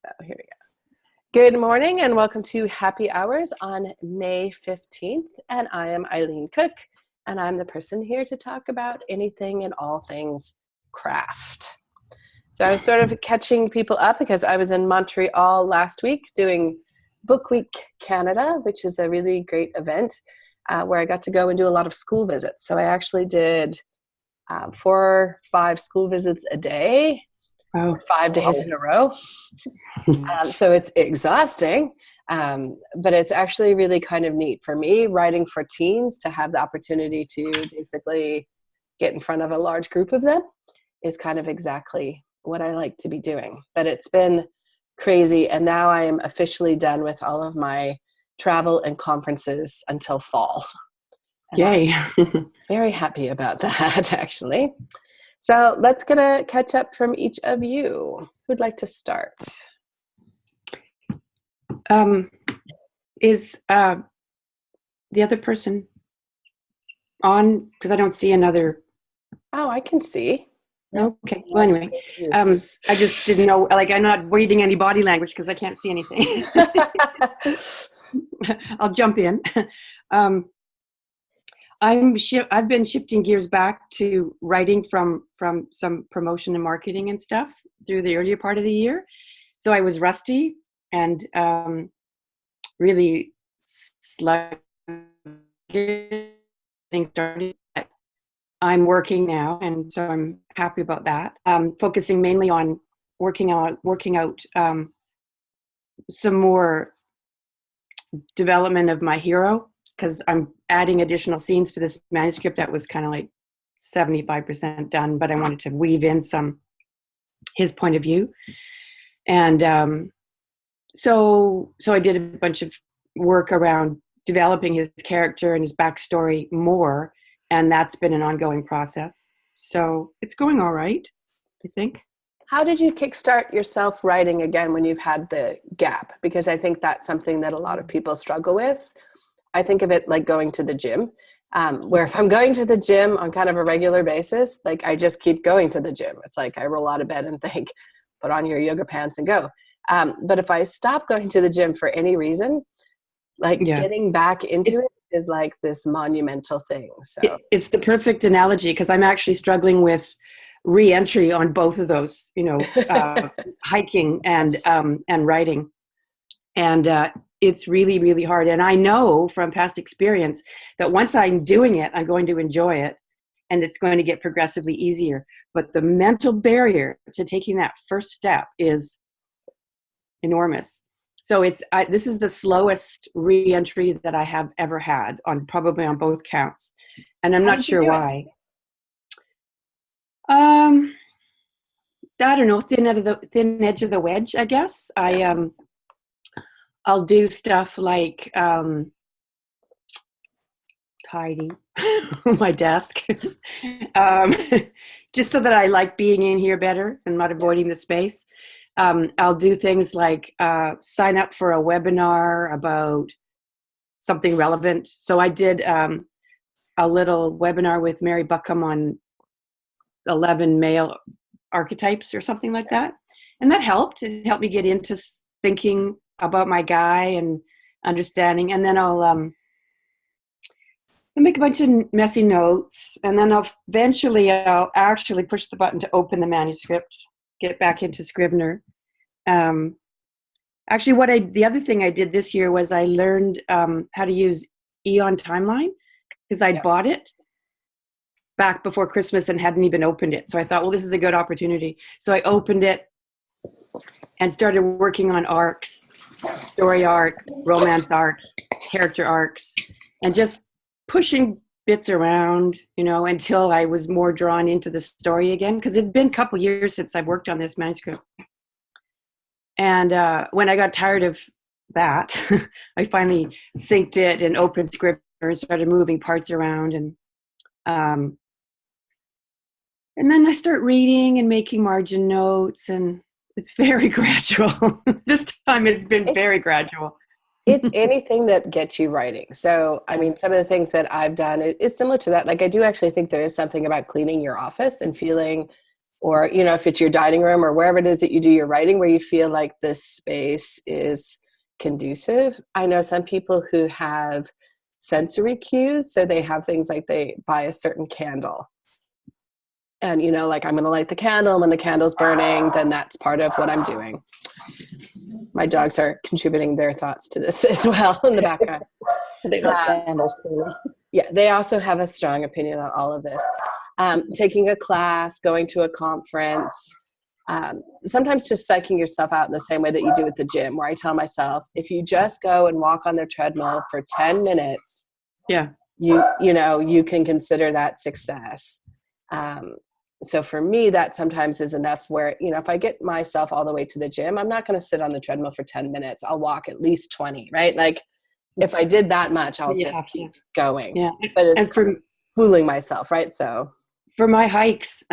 Oh, here we go. Good morning and welcome to Happy Hours on May 15th. And I am Eileen Cook, and I'm the person here to talk about anything and all things craft. So I was sort of catching people up because I was in Montreal last week doing Book Week Canada, which is a really great event where I got to go and do a lot of school visits. So I actually did 4 or 5 school visits a day. Oh, 5 days in a row. So it's exhausting, but it's actually really kind of neat for me writing for teens to have the opportunity to basically get in front of a large group of them is kind of exactly what I like to be doing. But it's been crazy, and now I am officially done with all of my travel and conferences until fall. And yay. I'm very happy about that, actually. So let's get a catch up from each of you. Who'd like to start? Is the other person on? Because I don't see another. Oh, I can see. Okay. Well, anyway, I just didn't know. Like, I'm not reading any body language because I can't see anything. I'll jump in. I've been shifting gears back to writing from some promotion and marketing and stuff through the earlier part of the year. So I was rusty and really sluggish getting started. I'm working now, and so I'm happy about that. Focusing mainly on working out some more development of my hero, because I'm adding additional scenes to this manuscript that was kind of like 75% done, but I wanted to weave in his point of view. And so I did a bunch of work around developing his character and his backstory more, and that's been an ongoing process. So it's going all right, I think. How did you kickstart yourself writing again when you've had the gap? Because I think that's something that a lot of people struggle with. I think of it like going to the gym, where if I'm going to the gym on kind of a regular basis, like I just keep going to the gym. It's like I roll out of bed and think, put on your yoga pants and go. But if I stop going to the gym for any reason, like getting back into it is like this monumental thing. So it's the perfect analogy, because I'm actually struggling with re-entry on both of those, hiking and writing. And it's really, really hard. And I know from past experience that once I'm doing it, I'm going to enjoy it, and it's going to get progressively easier. But the mental barrier to taking that first step is enormous. So this is the slowest re-entry that I have ever had, probably on both counts. And I'm not sure why. I don't know, thin edge of the wedge, I guess. I'll do stuff like tidy my desk, just so that I like being in here better and not avoiding the space. I'll do things like sign up for a webinar about something relevant. So I did a little webinar with Mary Buckham on 11 male archetypes or something like that. And that helped. It helped me get into thinking about my guy and understanding. And then I'll make a bunch of messy notes. And then eventually I'll actually push the button to open the manuscript, get back into Scrivener. Actually, the other thing I did this year was I learned how to use Eon Timeline, because I bought it back before Christmas and hadn't even opened it. So I thought, well, this is a good opportunity. So I opened it and started working on arcs, story arc, romance arc, character arcs, and just pushing bits around, until I was more drawn into the story again, because it'd been a couple years since I've worked on this manuscript. And when I got tired of that, I finally synced it and opened Scrivener and started moving parts around. And then I start reading and making margin notes, and it's very gradual. This time it's been very gradual. It's anything that gets you writing. So, I mean, some of the things that I've done is similar to that. Like, I do actually think there is something about cleaning your office and feeling or, you know, if it's your dining room or wherever it is that you do your writing, where you feel like this space is conducive. I know some people who have sensory cues. So they have things like they buy a certain candle. And, you know, like I'm going to light the candle. When the candle's burning, then that's part of what I'm doing. My dogs are contributing their thoughts to this as well in the background. They like candles, clearly. Yeah, they also have a strong opinion on all of this. Taking a class, going to a conference, sometimes just psyching yourself out in the same way that you do at the gym, where I tell myself, if you just go and walk on the treadmill for 10 minutes, you know, you can consider that success. So for me, that sometimes is enough where, you know, if I get myself all the way to the gym, I'm not going to sit on the treadmill for 10 minutes. I'll walk at least 20, right? Like if I did that much, I'll just keep going. Yeah. But it's fooling myself, right? So for my hikes,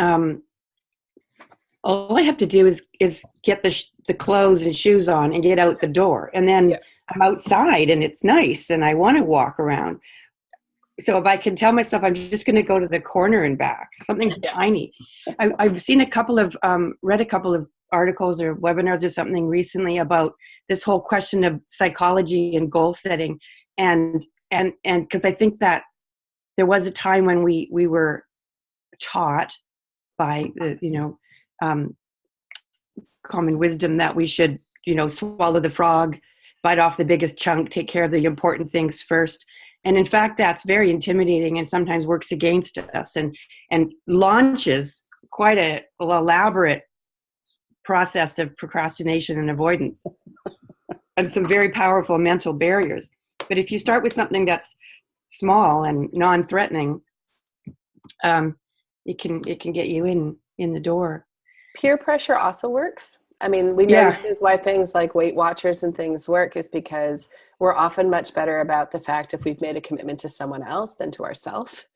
all I have to do is get the clothes and shoes on and get out the door. And then I'm outside and it's nice and I want to walk around. So if I can tell myself I'm just going to go to the corner and back, something tiny. I've seen read a couple of articles or webinars or something recently about this whole question of psychology and goal setting. And because I think that there was a time when we were taught by the, you know, common wisdom that we should, you know, swallow the frog, bite off the biggest chunk, take care of the important things first. And in fact, that's very intimidating and sometimes works against us and launches quite an elaborate process of procrastination and avoidance and some very powerful mental barriers. But if you start with something that's small and non-threatening, it can get you in the door. Peer pressure also works. I mean, we know this is why things like Weight Watchers and things work, is because we're often much better about the fact if we've made a commitment to someone else than to ourselves.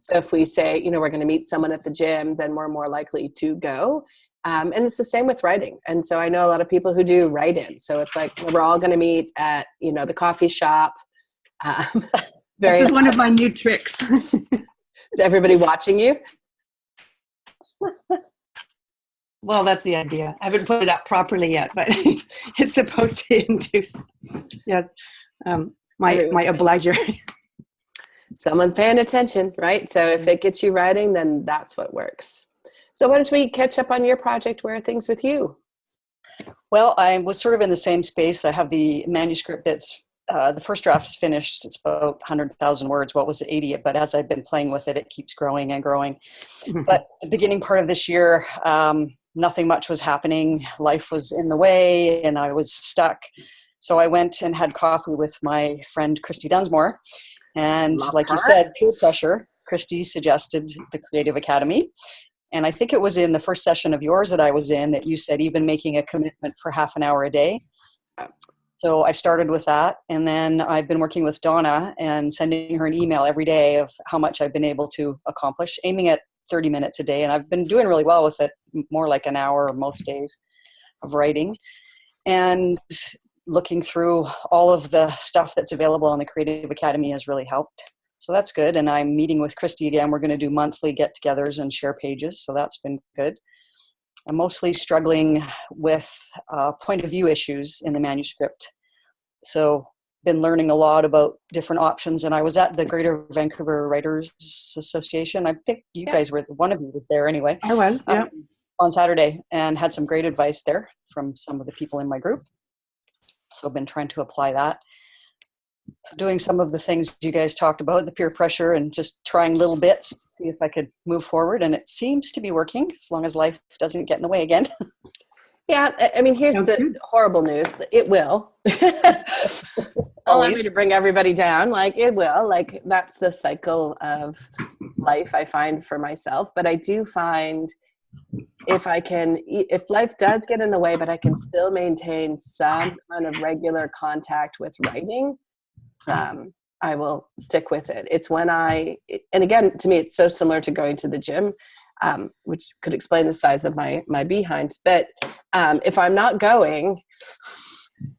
So if we say, you know, we're going to meet someone at the gym, then we're more likely to go. And it's the same with writing. And so I know a lot of people who do write-in. So it's like, we're all going to meet at, you know, the coffee shop. This is one of my new tricks. Is everybody watching you? Well, that's the idea. I haven't put it up properly yet, but it's supposed to induce, my obliger. Someone's paying attention, right? So if it gets you writing, then that's what works. So why don't we catch up on your project? Where are things with you? Well, I was sort of in the same space. I have the manuscript that's, the first draft is finished. It's about 100,000 words. What was it, 80? But as I've been playing with it, it keeps growing and growing. But the beginning part of this year, nothing much was happening. Life was in the way and I was stuck. So I went and had coffee with my friend, Christy Dunsmore. And like you said, peer pressure, Christy suggested the Creative Academy. And I think it was in the first session of yours that I was in that you said even making a commitment for half an hour a day. So I started with that. And then I've been working with Donna and sending her an email every day of how much I've been able to accomplish, aiming at 30 minutes a day. And I've been doing really well with it, more like an hour most days of writing. And looking through all of the stuff that's available on the Creative Academy has really helped. So that's good. And I'm meeting with Christy again. We're going to do monthly get-togethers and share pages. So that's been good. I'm mostly struggling with point of view issues in the manuscript. So been learning a lot about different options. And I was at the Greater Vancouver Writers Association. I think you guys were, one of you was there anyway. I was, on Saturday, and had some great advice there from some of the people in my group. So I've been trying to apply that. So doing some of the things you guys talked about, the peer pressure and just trying little bits to see if I could move forward. And it seems to be working as long as life doesn't get in the way again. Yeah, I mean, here's the horrible news. It will. Allow me to bring everybody down. Like, it will. Like, that's the cycle of life I find for myself. But I do find if life does get in the way, but I can still maintain some kind of regular contact with writing, I will stick with it. It's when and again, to me, it's so similar to going to the gym, which could explain the size of my behind. But if I'm not going,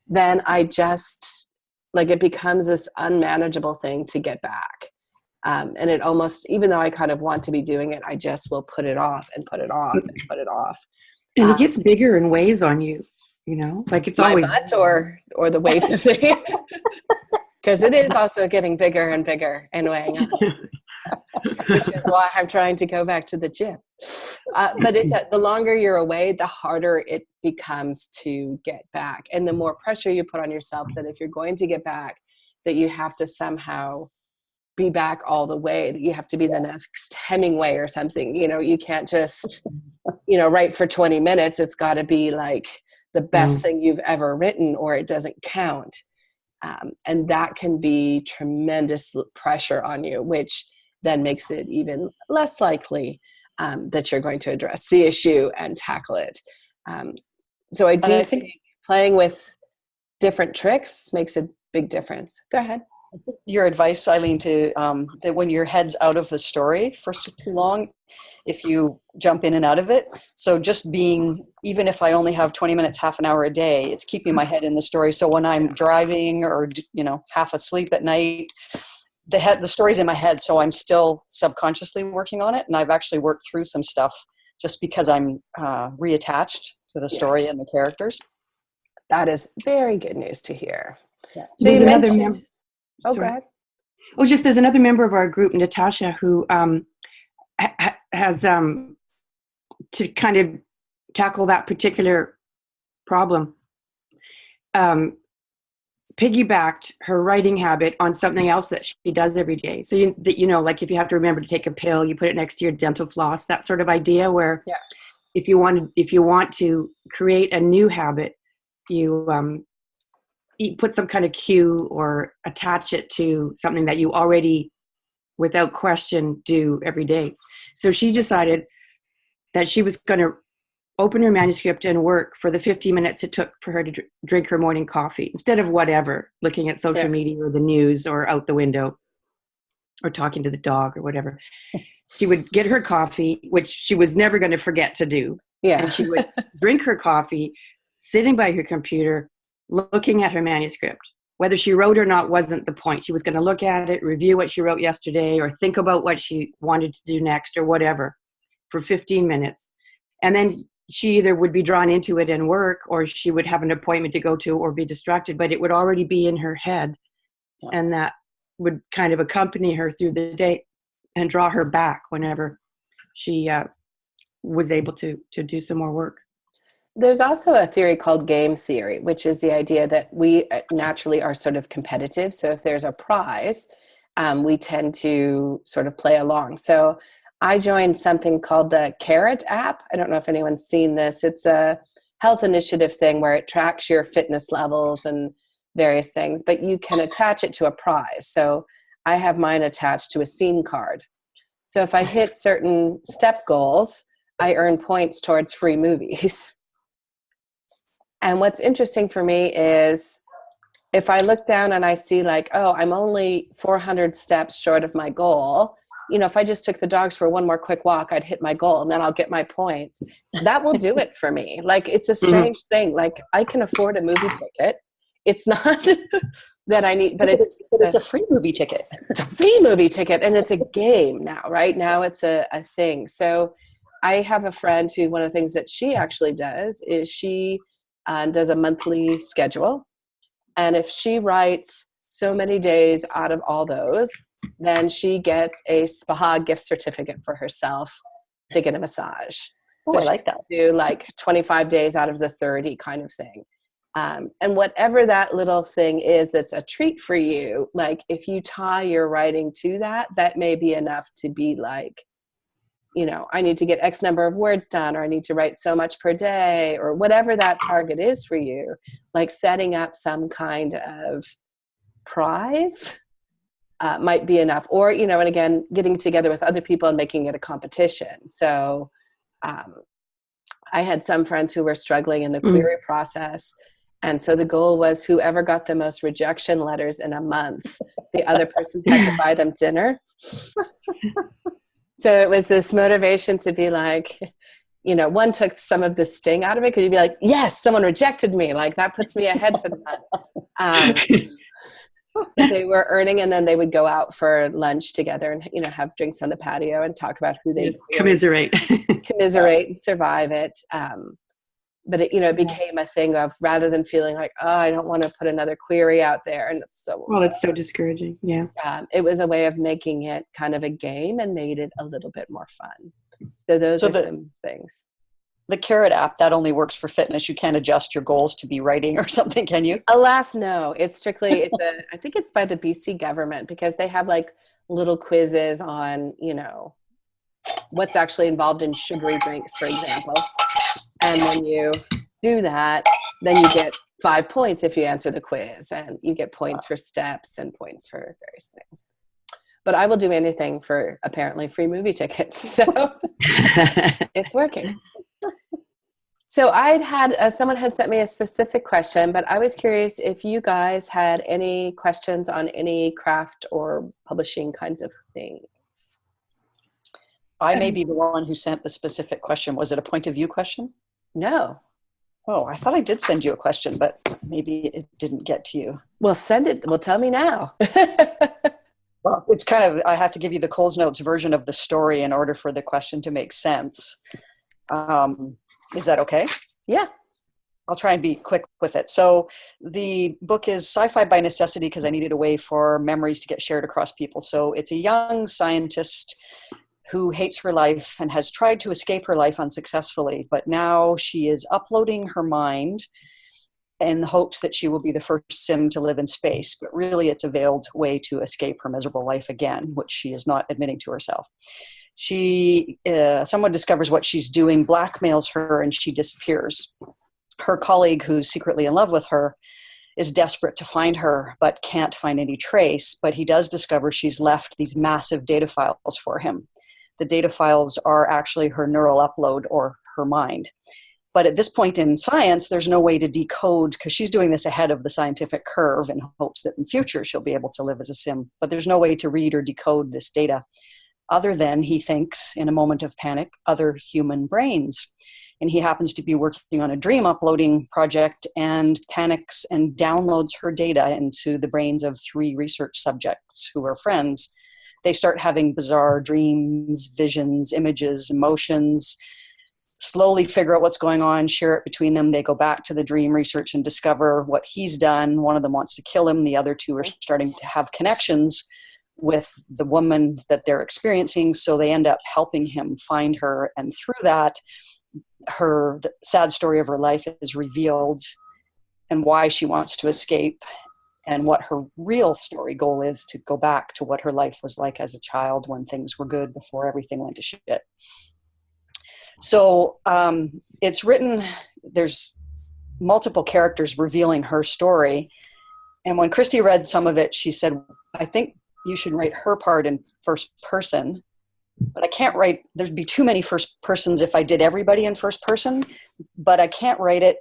then I just, like, it becomes this unmanageable thing to get back. And it almost, even though I kind of want to be doing it, I just will put it off and put it off and put it off. And it gets bigger and weighs on you, like it's my always butt or the weight of thing. Because it is also getting bigger and bigger and weighing on, which is why I'm trying to go back to the gym. But the longer you're away, the harder it becomes to get back. And the more pressure you put on yourself that if you're going to get back, that you have to somehow be back all the way, that you have to be the next Hemingway or something. You can't just, write for 20 minutes. It's got to be like the best thing you've ever written, or it doesn't count. And that can be tremendous pressure on you, which then makes it even less likely that you're going to address the issue and tackle it. So I do think playing with different tricks makes a big difference. Go ahead. Your advice, Eileen, to that when your head's out of the story for too long, if you jump in and out of it. So just being, even if I only have 20 minutes, half an hour a day, it's keeping my head in the story. So when I'm driving or, half asleep at night, the story's in my head. So I'm still subconsciously working on it. And I've actually worked through some stuff just because I'm reattached to the story and the characters. That is very good news to hear. Yeah. So there's another member. Oh, go ahead. There's another member of our group, Natasha, who has to kind of tackle that particular problem. Piggybacked her writing habit on something else that she does every day. So like if you have to remember to take a pill, you put it next to your dental floss. That sort of idea. Where if you want to create a new habit, you put some kind of cue or attach it to something that you already, without question, do every day. So she decided that she was going to open her manuscript and work for the 15 minutes it took for her to drink her morning coffee, instead of whatever, looking at social media or the news or out the window or talking to the dog or whatever. She would get her coffee, which she was never going to forget to do. Yeah. And she would drink her coffee, sitting by her computer, looking at her manuscript. Whether she wrote or not wasn't the point. She was going to look at it, review what she wrote yesterday, or think about what she wanted to do next or whatever for 15 minutes. And then she either would be drawn into it and work, or she would have an appointment to go to or be distracted, but it would already be in her head. And that would kind of accompany her through the day and draw her back whenever she was able to do some more work. There's also a theory called game theory, which is the idea that we naturally are sort of competitive. So if there's a prize, we tend to sort of play along. So I joined something called the Carrot app. I don't know if anyone's seen this. It's a health initiative thing where it tracks your fitness levels and various things, but you can attach it to a prize. So I have mine attached to a scene card. So if I hit certain step goals, I earn points towards free movies. And what's interesting for me is if I look down and I see like, oh, I'm only 400 steps short of my goal. If I just took the dogs for one more quick walk, I'd hit my goal and then I'll get my points. That will do it for me. Like, it's a strange thing. Like, I can afford a movie ticket. It's not that I need, but it's a free movie ticket. It's a free movie ticket, and it's a game now, right? Now it's a thing. So I have a friend who, one of the things that she actually does is she does a monthly schedule. And if she writes so many days out of all those, then she gets a spa gift certificate for herself to get a massage. So I like that. Do like 25 days out of the 30 kind of thing. And whatever that little thing is that's a treat for you, like if you tie your writing to that, that may be enough to be like, I need to get X number of words done, or I need to write so much per day, or whatever that target is for you, like setting up some kind of prize might be enough. Or, and again, getting together with other people and making it a competition. So I had some friends who were struggling in the query process. And so the goal was whoever got the most rejection letters in a month, the other person had to buy them dinner. So it was this motivation to be like, one took some of the sting out of it, because you'd be like, yes, someone rejected me. Like, that puts me ahead for the month. that they were earning, and then they would go out for lunch together and, you know, have drinks on the patio and talk about who they commiserate and survive it. But it, you know, it became a thing of, rather than feeling like, oh, I don't want to put another query out there, and it's so discouraging. Yeah. It was a way of making it kind of a game and made it a little bit more fun. So those are some things. The Carrot app, that only works for fitness. You can't adjust your goals to be writing or something, can you? Alas, no. It's strictly, I think it's by the BC government, because they have like little quizzes on, you know, what's actually involved in sugary drinks, for example. And when you do that, then you get 5 points if you answer the quiz, and you get points for steps and points for various things. But I will do anything for apparently free movie tickets. So it's working. So I'd had, someone had sent me a specific question, but I was curious if you guys had any questions on any craft or publishing kinds of things. I may be the one who sent the specific question. Was it a point of view question? No. Oh, I thought I did send you a question, but maybe it didn't get to you. Well, send it. Well, tell me now. Well, it's kind of, I have to give you the Coles Notes version of the story in order for the question to make sense. Is that okay? Yeah. I'll try and be quick with it. So the book is sci-fi by necessity because I needed a way for memories to get shared across people. So it's a young scientist who hates her life and has tried to escape her life unsuccessfully, but now she is uploading her mind in hopes that she will be the first sim to live in space. But really it's a veiled way to escape her miserable life again, which she is not admitting to herself. Someone discovers what she's doing, blackmails her, and she disappears. Her colleague, who's secretly in love with her, is desperate to find her, but can't find any trace. But he does discover she's left these massive data files for him. The data files are actually her neural upload, or her mind. But at this point in science, there's no way to decode, because she's doing this ahead of the scientific curve in hopes that in future she'll be able to live as a sim. But there's no way to read or decode this data, other than, he thinks, in a moment of panic, other human brains. And he happens to be working on a dream uploading project and panics and downloads her data into the brains of 3 research subjects who are friends. They start having bizarre dreams, visions, images, emotions, slowly figure out what's going on, share it between them. They go back to the dream research and discover what he's done. One of them wants to kill him. The other 2 are starting to have connections with the woman that they're experiencing, so they end up helping him find her, and through that, the sad story of her life is revealed, and why she wants to escape, and what her real story goal is, to go back to what her life was like as a child when things were good before everything went to shit. So it's written, there's multiple characters revealing her story, and when Christy read some of it, she said, I think you should write her part in first person, but I can't write, there'd be too many first persons if I did everybody in first person, but I can't write it.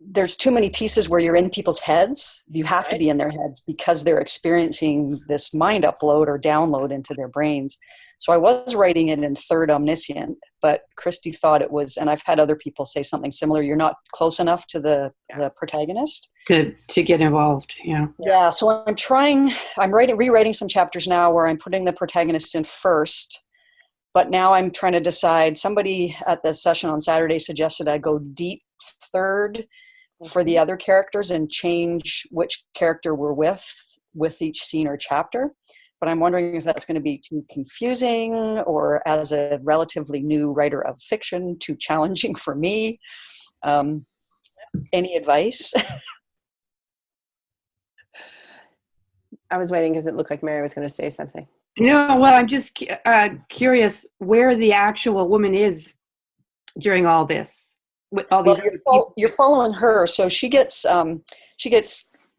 There's too many pieces where you're in people's heads. You have to be in their heads because they're experiencing this mind upload or download into their brains. So I was writing it in third omniscient, but Christy thought it was, and I've had other people say something similar, you're not close enough to the protagonist. To get involved, yeah. Yeah, so I'm rewriting some chapters now where I'm putting the protagonist in first, but now I'm trying to decide, somebody at the session on Saturday suggested I go deep third for the other characters and change which character we're with each scene or chapter. But I'm wondering if that's going to be too confusing, or as a relatively new writer of fiction, too challenging for me. Any advice? I was waiting because it looked like Mary was going to say something. No, well, I'm just curious where the actual woman is during all this. With all these you're following her, so she gets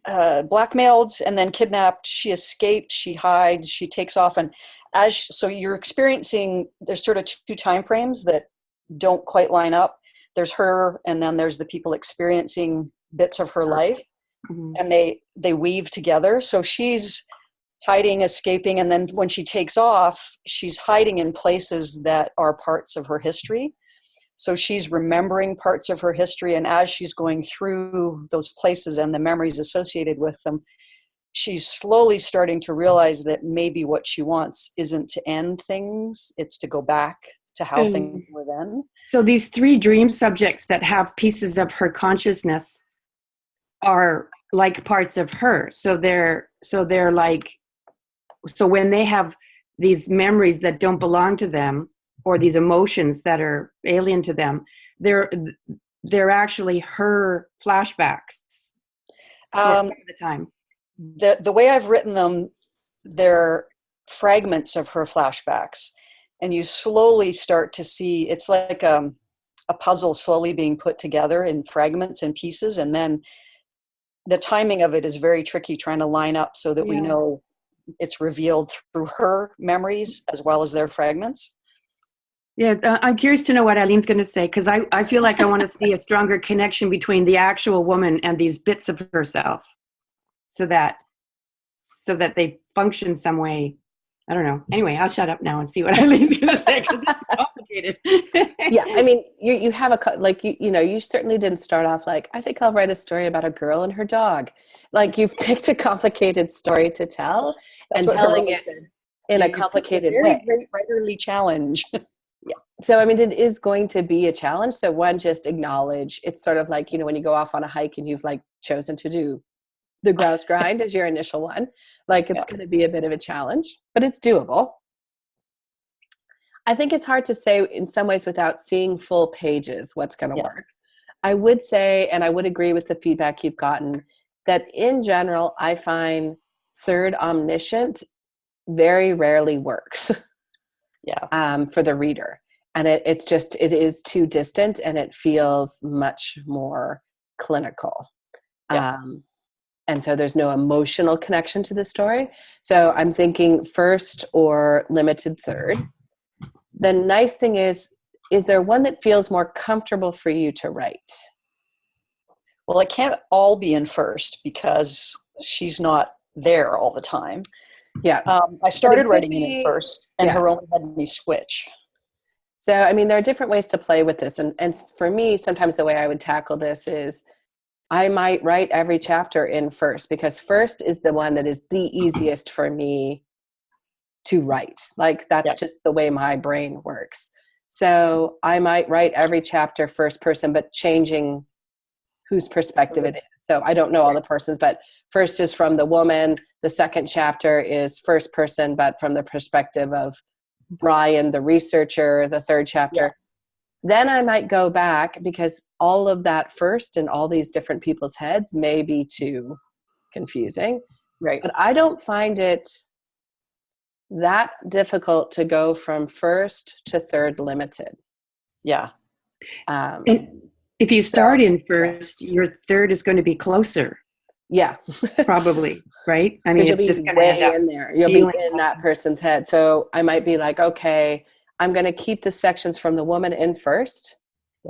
blackmailed and then kidnapped. She escapes, she hides, she takes off, and so you're experiencing, there's sort of 2 time frames that don't quite line up. There's her, and then there's the people experiencing bits of her life, and they weave together. So she's hiding, escaping, and then when she takes off, she's hiding in places that are parts of her history. So she's remembering parts of her history, and as she's going through those places and the memories associated with them, she's slowly starting to realize that maybe what she wants isn't to end things, it's to go back to how things were then. So these 3 dream subjects that have pieces of her consciousness are like parts of her. So they're like, so when they have these memories that don't belong to them, or these emotions that are alien to them, they're actually her flashbacks all the time. The way I've written them, they're fragments of her flashbacks, and you slowly start to see, it's like a puzzle slowly being put together in fragments and pieces, and then the timing of it is very tricky, trying to line up so that we know it's revealed through her memories as well as their fragments. Yeah, I'm curious to know what Eileen's going to say, because I feel like I want to see a stronger connection between the actual woman and these bits of herself, so that they function some way. I don't know. Anyway, I'll shut up now and see what Eileen's going to say, because it's complicated. Yeah, I mean, you have you certainly didn't start off like, I think I'll write a story about a girl and her dog. Like, you've picked a complicated story to tell. That's and telling it in a complicated way. Very writerly challenge. Yeah. So, I mean, it is going to be a challenge. So one, just acknowledge, it's sort of like, when you go off on a hike and you've like chosen to do the grouse grind as your initial one, like it's going to be a bit of a challenge, but it's doable. I think it's hard to say in some ways without seeing full pages what's going to work. I would say, and I would agree with the feedback you've gotten, that in general, I find third omniscient very rarely works. For the reader. And it is too distant, and it feels much more clinical. And so there's no emotional connection to the story. So I'm thinking first or limited third. The nice thing is there one that feels more comfortable for you to write? Well, it can't all be in first because she's not there all the time. Yeah. I started writing it in first, and her only had me switch. So, I mean, there are different ways to play with this. And for me, sometimes the way I would tackle this is I might write every chapter in first, because first is the one that is the easiest for me to write. Like, that's just the way my brain works. So I might write every chapter first person, but changing whose perspective it is. So I don't know all the persons, but first is from the woman. The second chapter is first person, but from the perspective of Brian, the researcher. The third chapter. Then I might go back, because all of that first in all these different people's heads may be too confusing. Right. But I don't find it that difficult to go from first to third limited. Yeah. And if you start in first, your third is going to be closer. Yeah. Probably, right? I mean, it's just going to end up in there. You'll be in that person's head. So I might be like, okay, I'm going to keep the sections from the woman in first.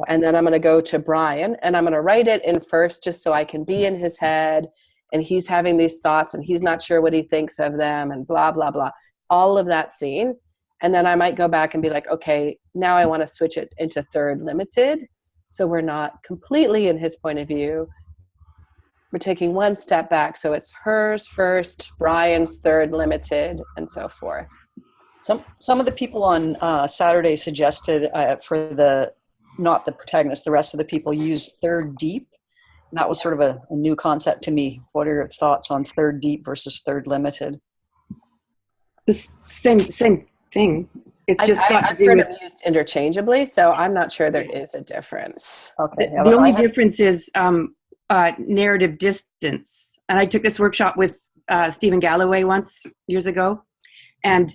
And then I'm going to go to Brian, and I'm going to write it in first just so I can be in his head, and he's having these thoughts and he's not sure what he thinks of them, and blah, blah, blah. All of that scene. And then I might go back and be like, okay, now I want to switch it into third limited. So we're not completely in his point of view. We're taking one step back. So it's hers first, Brian's third limited, and so forth. Some of the people on Saturday suggested for not the protagonist, the rest of the people use third deep. And that was sort of a new concept to me. What are your thoughts on third deep versus third limited? The same thing. It's just got to do heard with them used interchangeably, so I'm not sure there is a difference. Okay. The only difference is narrative distance. And I took this workshop with Stephen Galloway years ago, and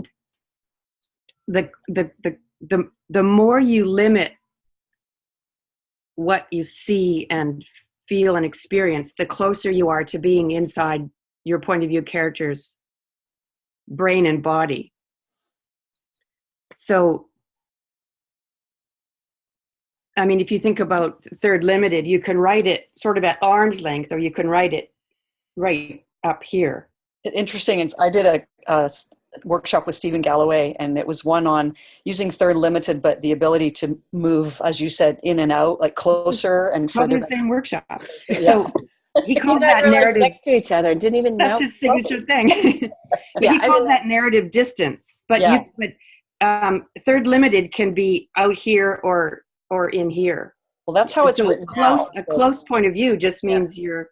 the more you limit what you see and feel and experience, the closer you are to being inside your point of view character's brain and body. So, I mean, if you think about third limited, you can write it sort of at arm's length, or you can write it right up here. Interesting. I did a workshop with Stephen Galloway, and it was one on using third limited, but the ability to move, as you said, in and out, like closer and Probably further the same workshop. Yeah. So he You calls guys that were like narrative. next to each other, didn't even know. That's his signature thing. But Yeah, he calls that narrative distance. But Yeah. third limited can be out here or in here. Well, that's how it's So written close. now. A close point of view just Yeah. means you're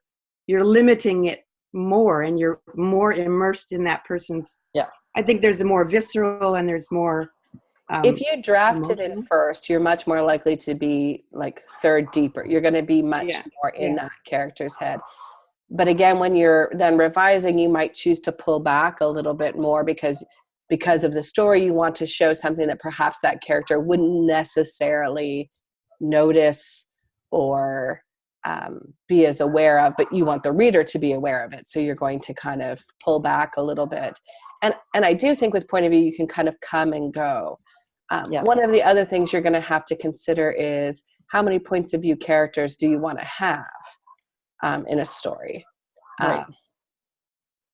limiting it more, and you're more immersed in that person's. Yeah. I think there's a more visceral, and there's more. If you drafted it emotional. first, you're much more likely to be like third deeper. You're going to be much more in that character's head. But again, when you're then revising, you might choose to pull back a little bit more because of the story. You want to show something that perhaps that character wouldn't necessarily notice or be as aware of, but you want the reader to be aware of it. So you're going to kind of pull back a little bit. And I do think with point of view, you can kind of come and go. One of the other things you're going to have to consider is how many points of view characters do you want to have in a story? Right.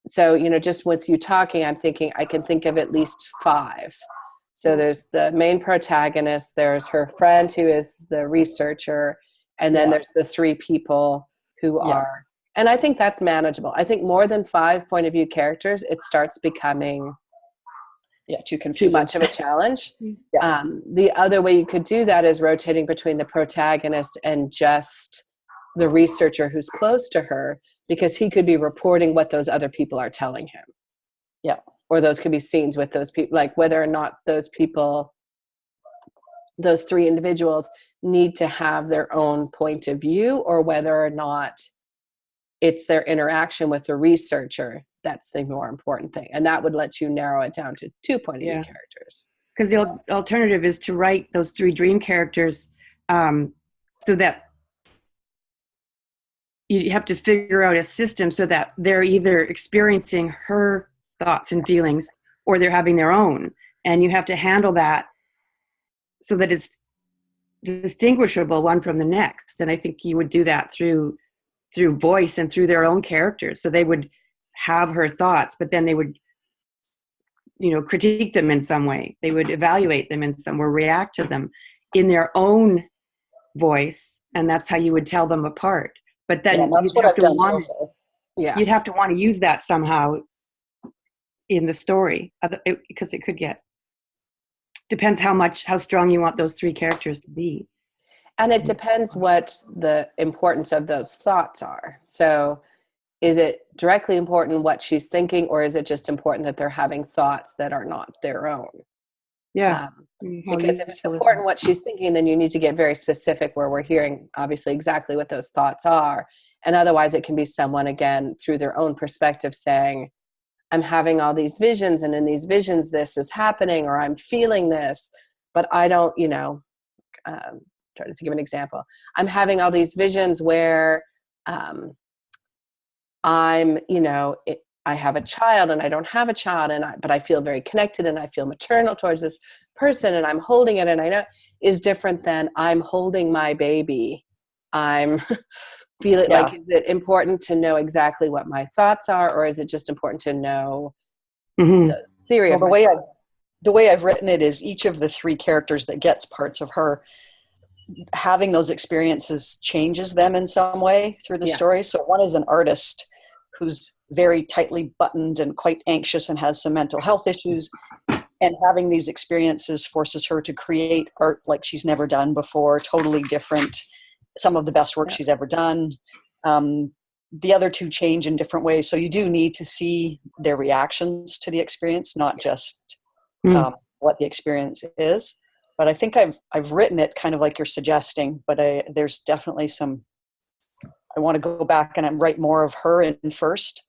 So, just with you talking, I'm thinking I can think of at least 5. So there's the main protagonist, there's her friend who is the researcher, and then there's the 3 people who are, and I think that's manageable. I think more than 5 point of view characters, it starts becoming too much of a challenge. The other way you could do that is rotating between the protagonist and just the researcher who's close to her, because he could be reporting what those other people are telling him. Yeah. Or those could be scenes with those people, like whether or not those people, those 3 individuals need to have their own point of view, or whether or not it's their interaction with the researcher that's the more important thing. And that would let you narrow it down to 2 point of view characters. Because the alternative is to write those 3 dream characters so that you have to figure out a system so that they're either experiencing her thoughts and feelings or they're having their own. And you have to handle that so that it's distinguishable one from the next. And I think you would do that through voice and through their own characters. So they would have her thoughts, but then they would, critique them in some way. They would evaluate them in some way, react to them in their own voice. And that's how you would tell them apart. But then that's what I've done so far. You'd have to want to use that somehow in the story, because it could depends how strong you want those 3 characters to be. And it depends what the importance of those thoughts are. So is it directly important what she's thinking, or is it just important that they're having thoughts that are not their own? Yeah. Because if it's important what she's thinking, then you need to get very specific where we're hearing, obviously, exactly what those thoughts are. And otherwise, it can be someone, again, through their own perspective saying, I'm having all these visions, and in these visions, this is happening, or I'm feeling this, but I don't, try to think of an example. I'm having all these visions where I have a child and I don't have a child, but I feel very connected and I feel maternal towards this person and I'm holding it, and I know is different than I'm holding my baby. I'm feeling like, is it important to know exactly what my thoughts are, or is it just important to know the theory of the way I've written it is each of the 3 characters that gets parts of her having those experiences changes them in some way through the story. So one is an artist who's very tightly buttoned and quite anxious and has some mental health issues, and having these experiences forces her to create art like she's never done before, totally different, some of the best work she's ever done. The other 2 change in different ways, so you do need to see their reactions to the experience, not just what the experience is. But I think I've written it kind of like you're suggesting, but there's definitely I want to go back and write more of her in first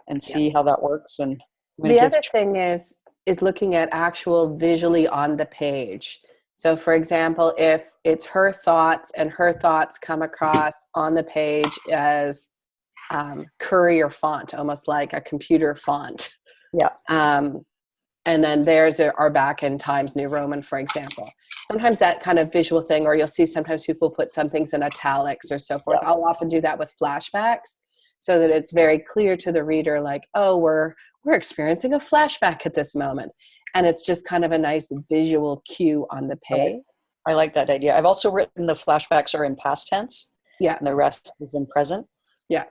and see how that works. And the other thing is looking at actual visually on the page. So for example, if it's her thoughts and her thoughts come across on the page as Courier font, almost like a computer font. Yeah. And then theirs are back in Times New Roman, for example. Sometimes that kind of visual thing, or you'll see sometimes people put some things in italics or so forth. I'll often do that with flashbacks. so that it's very clear to the reader, like, oh, we're experiencing a flashback at this moment. And it's just kind of a nice visual cue on the page. I like that idea. I've also written the flashbacks are in past tense. Yeah. And the rest is in present. Yeah.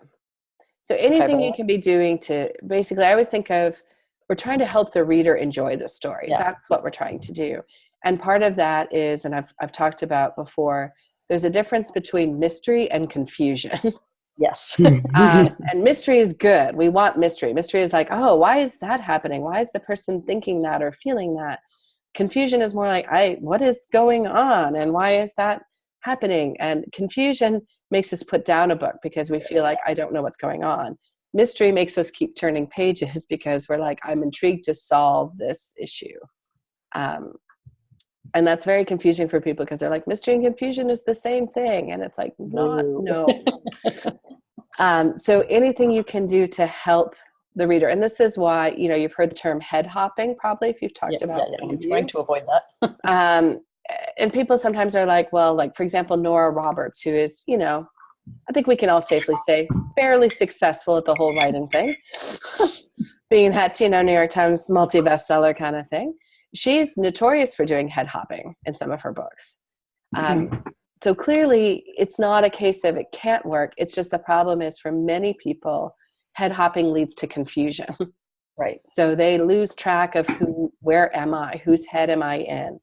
So anything you can be doing to basically, I always think of, we're trying to help the reader enjoy the story. Yeah. That's what we're trying to do. And part of that is, and I've talked about before, there's a difference between mystery and confusion. Yes. And mystery is good. We want mystery. Mystery is like, oh, why is that happening? Why is the person thinking that or feeling that? Confusion is more like, what is going on? And why is that happening? And confusion makes us put down a book because we feel like, I don't know what's going on. Mystery makes us keep turning pages because we're like, I'm intrigued to solve this issue. And that's very confusing for people because they're like, mystery and confusion is the same thing. And it's like, no. So anything you can do to help the reader. And this is why, you've heard the term head hopping, probably, if you've talked about it. I'm trying to avoid that. And people sometimes are like, well, like, for example, Nora Roberts, who is, I think we can all safely say fairly successful at the whole writing thing, being that, New York Times multi-bestseller kind of thing. She's notorious for doing head hopping in some of her books. So clearly it's not a case of it can't work. It's just the problem is for many people, head hopping leads to confusion. Right. So they lose track of where am I? Whose head am I in?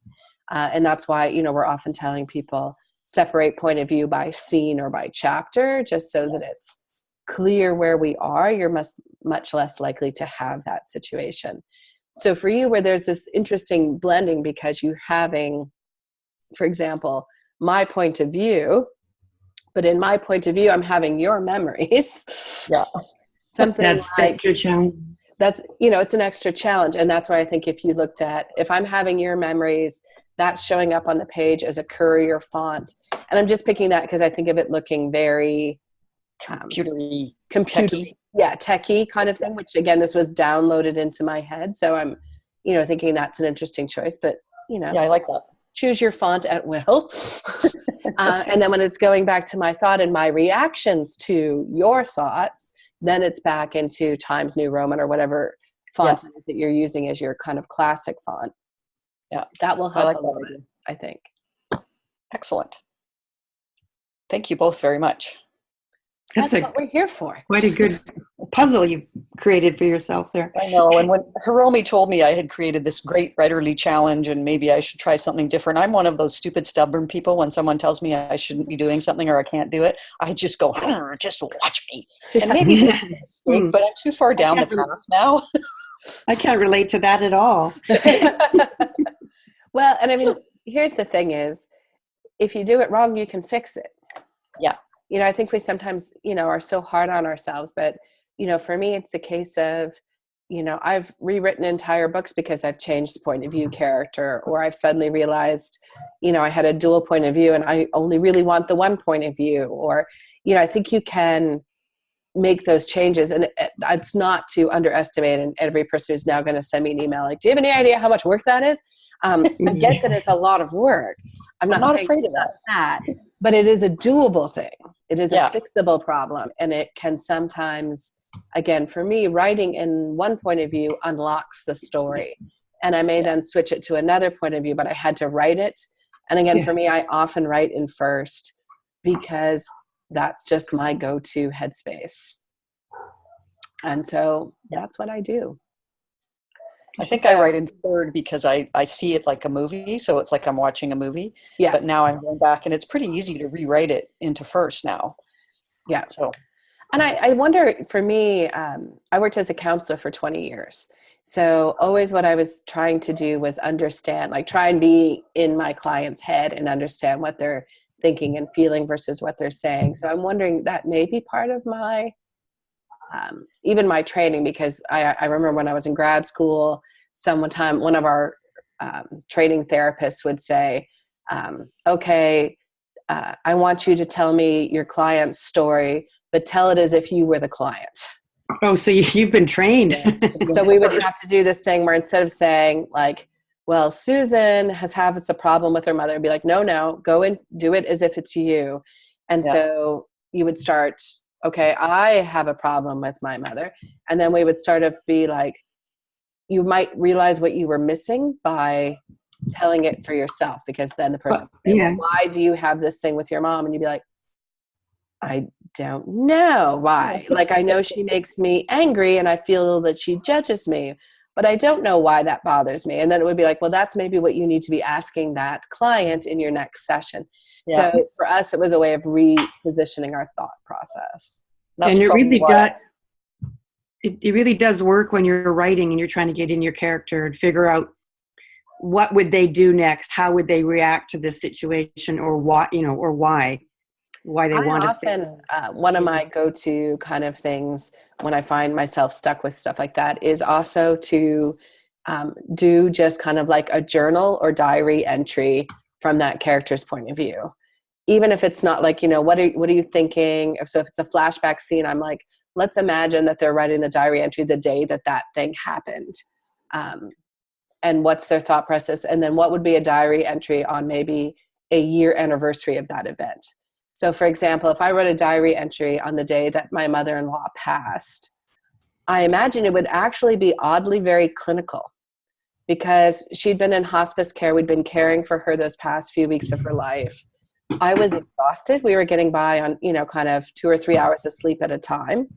And that's why, we're often telling people separate point of view by scene or by chapter, just so that it's clear where we are. You're much less likely to have that situation. So for you, where there's this interesting blending because you're having, for example, my point of view, but in my point of view, I'm having your memories. Yeah. Something that's like extra challenge. That's, it's an extra challenge. And that's why I think if if I'm having your memories, that's showing up on the page as a courier font. And I'm just picking that because I think of it looking very computery. Techie. Yeah, techie kind of thing, which again, this was downloaded into my head. So I'm, thinking that's an interesting choice, but Yeah, I like that. Choose your font at will. And then when it's going back to my thought and my reactions to your thoughts, then it's back into Times New Roman or whatever font it is that you're using as your kind of classic font. Yeah. That will help a little bit, I think. Excellent. Thank you both very much. That's what we're here for. Quite a good puzzle you created for yourself there. I know. And when Hiromi told me I had created this great writerly challenge and maybe I should try something different, I'm one of those stupid, stubborn people. When someone tells me I shouldn't be doing something or I can't do it, I just go, just watch me. And maybe this is a mistake, but I'm too far down the path now. I can't relate to that at all. Well, and I mean, here's the thing is, if you do it wrong, you can fix it. Yeah. I think we sometimes, are so hard on ourselves, but, for me, it's a case of, I've rewritten entire books because I've changed the point of view character, or I've suddenly realized, I had a dual point of view and I only really want the one point of view, or, I think you can make those changes. And it's not to underestimate, and every person who's now going to send me an email, like, do you have any idea how much work that is? I get that it's a lot of work. I'm not afraid of that. But it is a doable thing. It is a fixable problem. And it can sometimes, again, for me, writing in one point of view unlocks the story. And I may then switch it to another point of view, but I had to write it. And again, for me, I often write in first because that's just my go-to headspace. And so that's what I do. I think I write in third because I see it like a movie. So it's like I'm watching a movie. Yeah. But now I'm going back and it's pretty easy to rewrite it into first now. Yeah. So. And I wonder, for me, I worked as a counselor for 20 years. So always what I was trying to do was understand, like try and be in my client's head and understand what they're thinking and feeling versus what they're saying. So I'm wondering that may be part of my even my training, because I remember when I was in grad school, one of our training therapists would say, okay, I want you to tell me your client's story, but tell it as if you were the client. Oh, so you've been trained. So we would have to do this thing where instead of saying like, well, Susan has a problem with her mother, it'd be like, no, go and do it as if it's you. And so you would start, okay, I have a problem with my mother. And then we would start to be like, you might realize what you were missing by telling it for yourself, because then the person would say, well, why do you have this thing with your mom? And you'd be like, I don't know why. Like, I know she makes me angry and I feel that she judges me, but I don't know why that bothers me. And then it would be like, well, that's maybe what you need to be asking that client in your next session. Yeah. So for us, it was a way of repositioning our thought process. That's and it really does work when you're writing and you're trying to get in your character and figure out what would they do next, how would they react to this situation, or what, or why they want to often one of my go-to kind of things when I find myself stuck with stuff like that is also to do just kind of like a journal or diary entry from that character's point of view. Even if it's not like, what are you thinking? So if it's a flashback scene, I'm like, let's imagine that they're writing the diary entry the day that thing happened. And what's their thought process? And then what would be a diary entry on maybe a year anniversary of that event? So for example, if I wrote a diary entry on the day that my mother-in-law passed, I imagine it would actually be oddly very clinical, because she'd been in hospice care. We'd been caring for her those past few weeks of her life. I was exhausted. We were getting by on, kind of 2 or 3 hours of sleep at a time.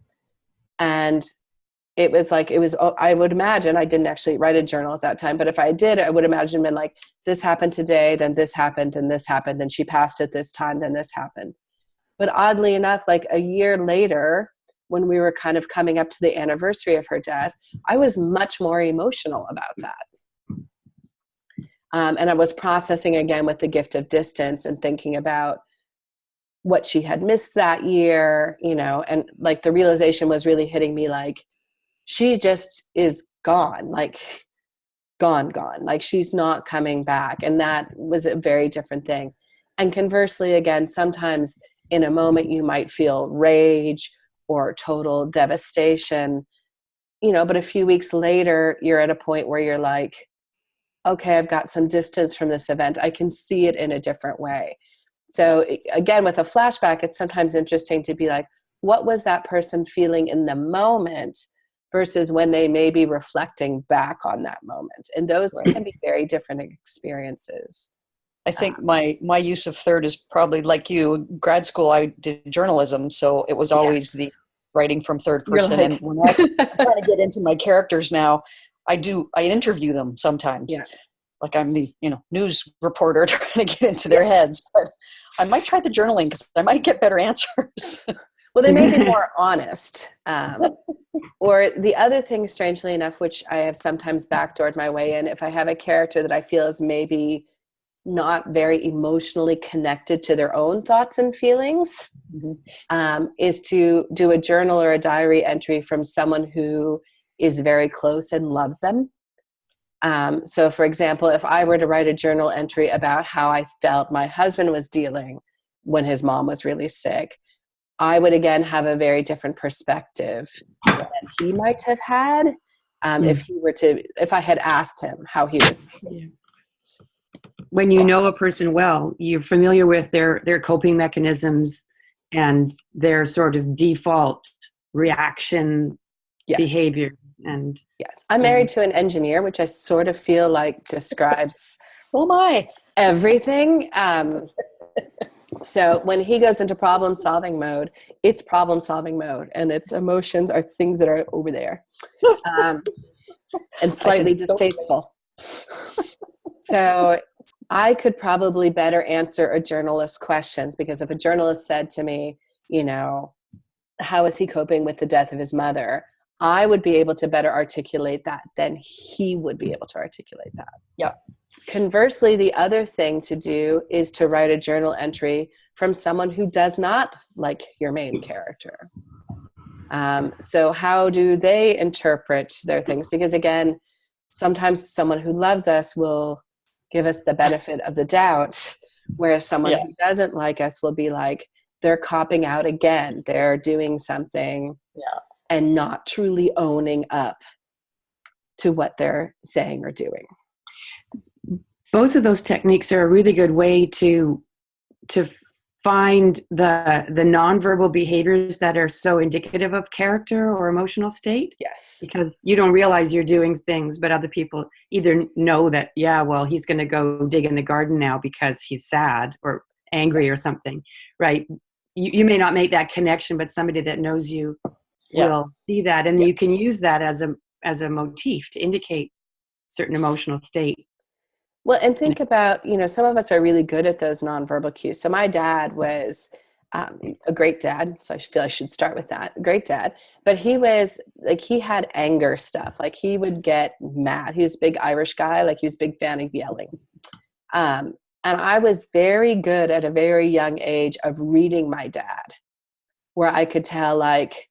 And it was like, I would imagine, I didn't actually write a journal at that time, but if I did, I would imagine been like, this happened today, then this happened, then this happened, then she passed at this time, then this happened. But oddly enough, like a year later, when we were kind of coming up to the anniversary of her death, I was much more emotional about that. And I was processing again with the gift of distance and thinking about what she had missed that year, and like the realization was really hitting me, like, she just is gone, like gone, like she's not coming back. And that was a very different thing. And conversely, again, sometimes in a moment you might feel rage or total devastation, but a few weeks later, you're at a point where you're like, okay, I've got some distance from this event. I can see it in a different way. So again, with a flashback, it's sometimes interesting to be like, what was that person feeling in the moment versus when they may be reflecting back on that moment? And those can be very different experiences. I think my use of third is probably like you. Grad school, I did journalism, so it was always the writing from third person. Like, and when I try to get into my characters now, I interview them sometimes. Yeah. Like I'm the, news reporter trying to get into their heads, but I might try the journaling because I might get better answers. Well, they may be more honest. Or the other thing, strangely enough, which I have sometimes backdoored my way in, if I have a character that I feel is maybe not very emotionally connected to their own thoughts and feelings, is to do a journal or a diary entry from someone who is very close and loves them. So for example, if I were to write a journal entry about how I felt my husband was dealing when his mom was really sick, I would again have a very different perspective than he might have had if I had asked him how he was. When you know a person well, you're familiar with their coping mechanisms and their sort of default reaction behavior. And yes, I'm married to an engineer, which I sort of feel like describes everything. So when he goes into problem solving mode, it's problem solving mode, and its emotions are things that are over there, and slightly distasteful. So I could probably better answer a journalist's questions, because if a journalist said to me, how is he coping with the death of his mother, I would be able to better articulate that than he would be able to articulate that. Yeah. Conversely, the other thing to do is to write a journal entry from someone who does not like your main character. So how do they interpret their things? Because again, sometimes someone who loves us will give us the benefit of the doubt, whereas someone who doesn't like us will be like, they're copping out again. They're doing something and not truly owning up to what they're saying or doing. Both of those techniques are a really good way to find the nonverbal behaviors that are so indicative of character or emotional state. Yes. Because you don't realize you're doing things, but other people either know that, yeah, well, he's going to go dig in the garden now because he's sad or angry or something, right? You may not make that connection, but somebody that knows you will see that, and you can use that as a motif to indicate certain emotional state. Well, and think about, some of us are really good at those nonverbal cues. So my dad was a great dad. So I feel I should start with that. Great dad. But he was like, he had anger stuff. Like he would get mad. He was a big Irish guy. Like he was a big fan of yelling. And I was very good at a very young age of reading my dad, where I could tell, like,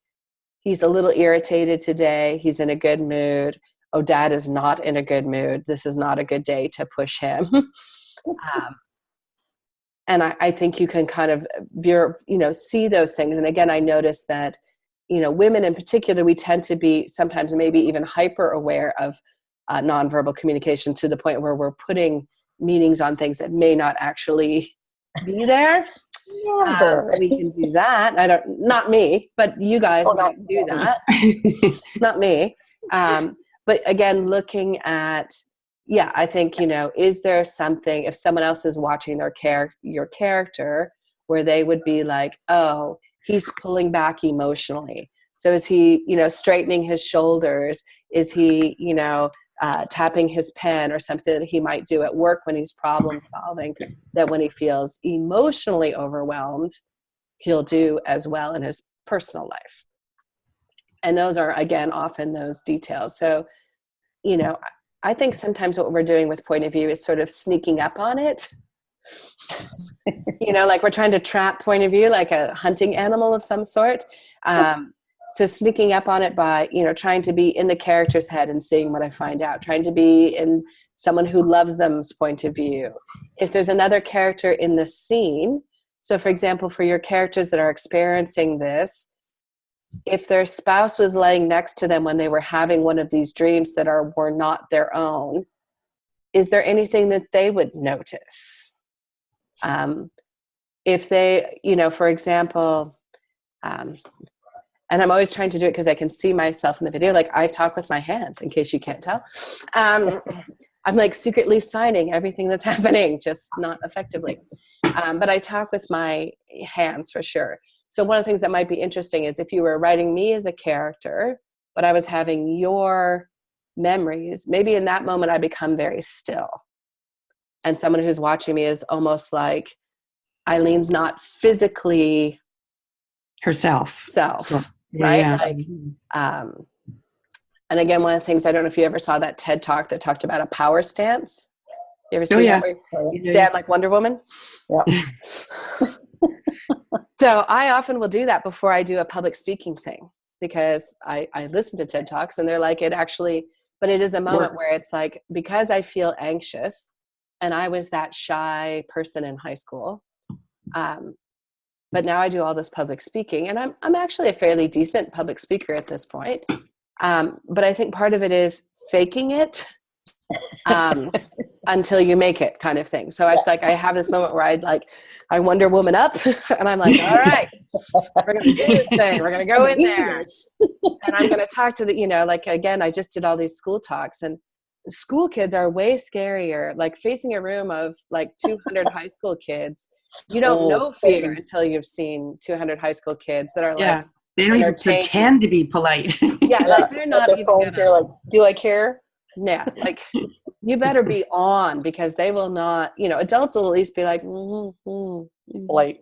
he's a little irritated today. He's in a good mood. Oh, dad is not in a good mood. This is not a good day to push him. And I think you can kind of see those things. And again, I noticed that, women in particular, we tend to be sometimes maybe even hyper aware of nonverbal communication to the point where we're putting meanings on things that may not actually be there. We can do that. Not me, but you guys might do that. Not me. But again, looking at, I think, is there something, if someone else is watching your character, where they would be like, oh, he's pulling back emotionally. So is he, straightening his shoulders? Is he, tapping his pen or something that he might do at work when he's problem solving, that when he feels emotionally overwhelmed, he'll do as well in his personal life. And those are, again, often those details. So, I think sometimes what we're doing with point of view is sort of sneaking up on it. Like we're trying to trap point of view, like a hunting animal of some sort. So sneaking up on it by, trying to be in the character's head and seeing what I find out, trying to be in someone who loves them's point of view. If there's another character in the scene, so for example, for your characters that are experiencing this, if their spouse was laying next to them when they were having one of these dreams that were not their own, is there anything that they would notice? If they, for example, and I'm always trying to do it because I can see myself in the video. Like I talk with my hands, in case you can't tell. I'm like secretly signing everything that's happening, just not effectively. But I talk with my hands for sure. So one of the things that might be interesting is if you were writing me as a character, but I was having your memories, maybe in that moment I become very still. And someone who's watching me is almost like Eileen's not physically herself. Right? Yeah. Like, and again, one of the things, I don't know if you ever saw that TED Talk that talked about a power stance. You ever seen that? Where you stand like Wonder Woman? Yeah. So I often will do that before I do a public speaking thing, because I listen to TED Talks and they're like, it is a moment where it's like, because I feel anxious and I was that shy person in high school, but now I do all this public speaking, and I'm actually a fairly decent public speaker at this point. But I think part of it is faking it until you make it, kind of thing. So it's like I have this moment where I Wonder Woman up, and I'm like, all right, we're going to do this thing. We're going to go in there, and I'm going to talk to again, I just did all these school talks, and school kids are way scarier. Like facing a room of like 200 high school kids. You don't know fear until you've seen 200 high school kids that are like, they don't even pretend to be polite. Like they're not even phones here. Like, do I care? Yeah, like you better be on, because they will not. Adults will at least be like, polite.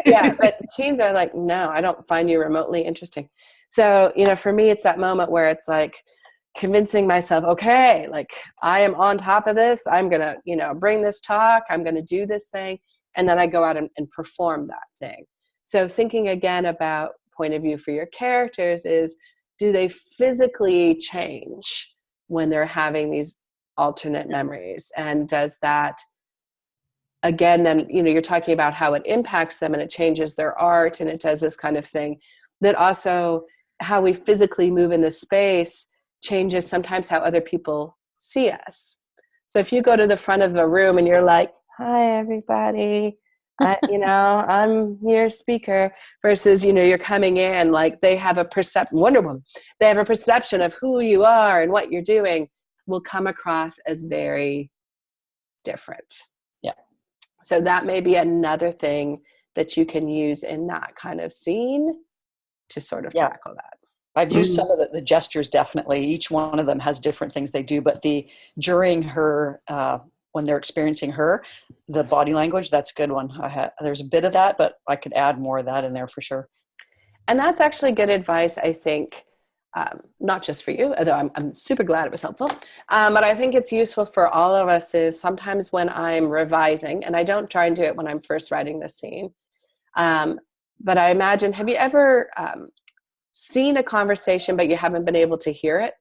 Yeah, but teens are like, no, I don't find you remotely interesting. So for me, it's that moment where it's like convincing myself, okay, like I am on top of this. I'm gonna, bring this talk. I'm gonna do this thing. And then I go out and perform that thing. So thinking again about point of view for your characters is, do they physically change when they're having these alternate memories? And does that, again, then, you're talking about how it impacts them and it changes their art and it does this kind of thing, that also how we physically move in the space changes sometimes how other people see us. So if you go to the front of a room and you're like, hi, everybody. I'm your speaker versus, you're coming in like they have a Wonder Woman. They have a perception of who you are and what you're doing will come across as very different. Yeah. So that may be another thing that you can use in that kind of scene to sort of tackle that. I've used some of the gestures, definitely. Each one of them has different things they do, but during her, when they're experiencing her, the body language, that's a good one. There's a bit of that, but I could add more of that in there for sure. And that's actually good advice, I think, not just for you, although I'm super glad it was helpful. But I think it's useful for all of us is sometimes when I'm revising, and I don't try and do it when I'm first writing the scene, but I imagine, have you ever seen a conversation, but you haven't been able to hear it?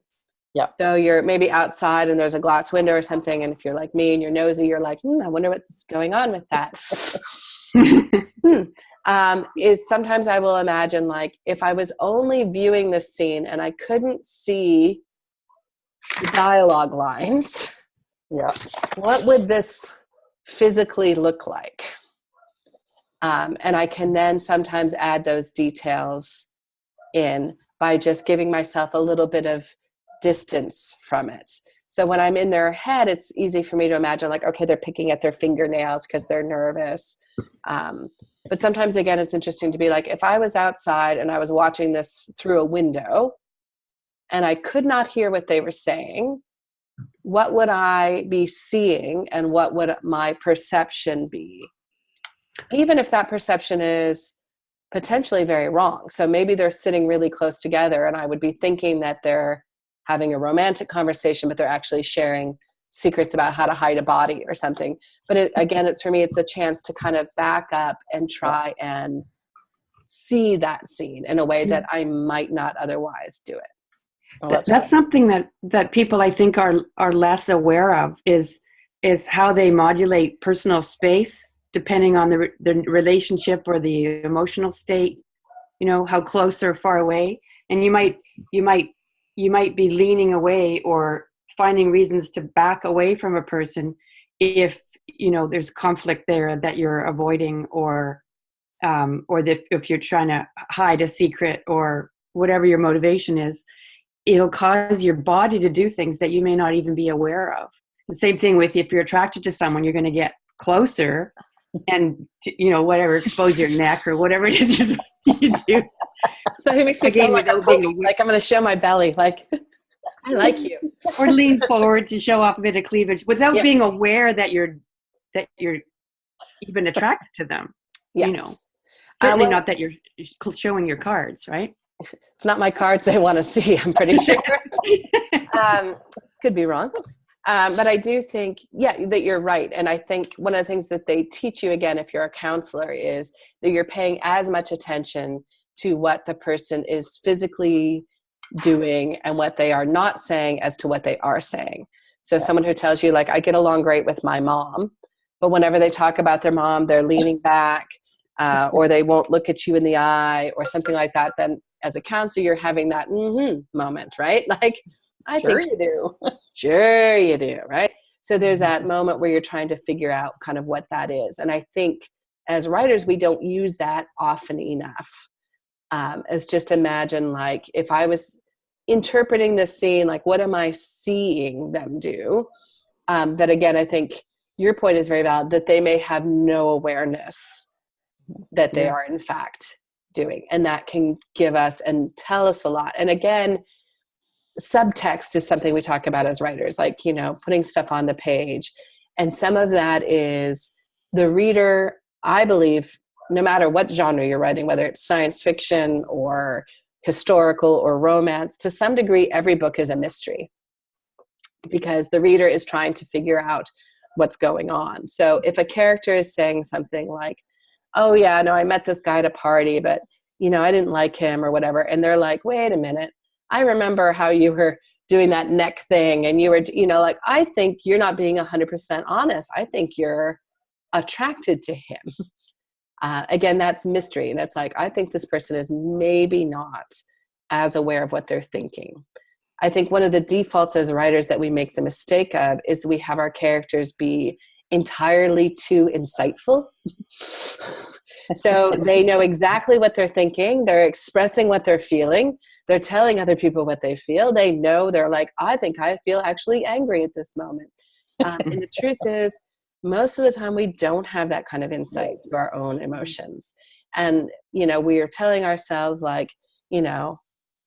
Yeah. So you're maybe outside and there's a glass window or something. And if you're like me and you're nosy, you're like, I wonder what's going on with that. Is sometimes I will imagine like if I was only viewing this scene and I couldn't see the dialogue lines, what would this physically look like? And I can then sometimes add those details in by just giving myself a little bit of distance from it. So when I'm in their head, it's easy for me to imagine like, okay, they're picking at their fingernails because they're nervous. But sometimes, again, it's interesting to be like, if I was outside and I was watching this through a window and I could not hear what they were saying, what would I be seeing and what would my perception be? Even if that perception is potentially very wrong. So maybe they're sitting really close together and I would be thinking that they're having a romantic conversation, but they're actually sharing secrets about how to hide a body or something. But it's for me, it's a chance to kind of back up and try and see that scene in a way that I might not otherwise do it. Oh, that's something that people I think are less aware of is how they modulate personal space depending on the relationship or the emotional state, how close or far away. And you might be leaning away or finding reasons to back away from a person if there's conflict there that you're avoiding or if you're trying to hide a secret or whatever your motivation is, it'll cause your body to do things that you may not even be aware of. The same thing with if you're attracted to someone, you're going to get closer and whatever, expose your neck or whatever it is you do. So he makes me sound like I'm going to show my belly, like I like you, or lean forward to show off a bit of cleavage without being aware that you're even attracted to them. Yes. Certainly not that you're showing your cards, right? It's not my cards they want to see, I'm pretty sure. Could be wrong. But I do think, that you're right. And I think one of the things that they teach you, again, if you're a counselor, is that you're paying as much attention to what the person is physically doing and what they are not saying as to what they are saying. So someone who tells you, like, I get along great with my mom, but whenever they talk about their mom, they're leaning back or they won't look at you in the eye or something like that, then as a counselor, you're having that moment, right? Like, I think you do. Sure you do, right? So there's that moment where you're trying to figure out kind of what that is. And I think as writers, we don't use that often enough. As just imagine, like, if I was interpreting this scene, like, what am I seeing them do? That, again, I think your point is very valid, that they may have no awareness that they are, in fact, doing. And that can give us and tell us a lot. And again, subtext is something we talk about as writers, like, putting stuff on the page. And some of that is the reader, I believe, no matter what genre you're writing, whether it's science fiction or historical or romance, to some degree, every book is a mystery because the reader is trying to figure out what's going on. So if a character is saying something like, oh yeah, no, I met this guy at a party, but I didn't like him or whatever. And they're like, wait a minute. I remember how you were doing that neck thing and you were, like, I think you're not being 100% honest. I think you're attracted to him. Again, that's mystery. And it's like, I think this person is maybe not as aware of what they're thinking. I think one of the defaults as writers that we make the mistake of is we have our characters be entirely too insightful. So they know exactly what they're thinking. They're expressing what they're feeling. They're telling other people what they feel. They know, they're like, I think I feel actually angry at this moment. And the truth is, most of the time we don't have that kind of insight to our own emotions. And, we are telling ourselves like,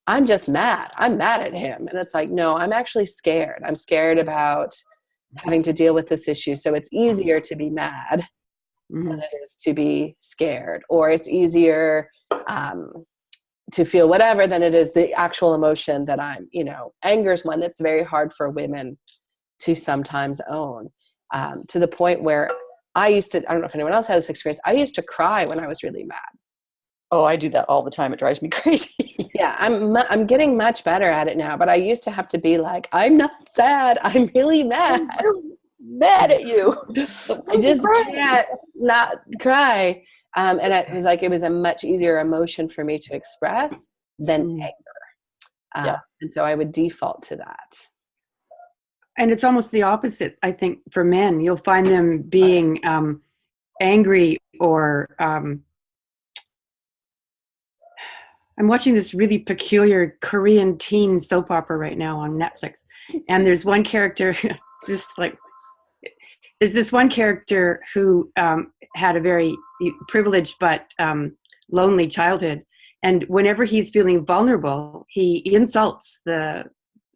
I'm just mad. I'm mad at him. And it's like, no, I'm actually scared. I'm scared about having to deal with this issue. So it's easier to be mad than it is to be scared, or it's easier to feel whatever than it is the actual emotion that I'm, anger is one that's very hard for women to sometimes own, to the point where I don't know if anyone else has this experience. I used to cry when I was really mad. Oh, I do that all the time. It drives me crazy. Yeah, I'm getting much better at it now, but I used to have to be like, I'm not sad. I'm really mad. I'm really mad at you. I just can't not cry. And it was a much easier emotion for me to express than anger. And so I would default to that. And it's almost the opposite, I think, for men. You'll find them being angry or I'm watching this really peculiar Korean teen soap opera right now on Netflix. And there's one character, there's this one character who had a very privileged but lonely childhood. And whenever he's feeling vulnerable, he insults the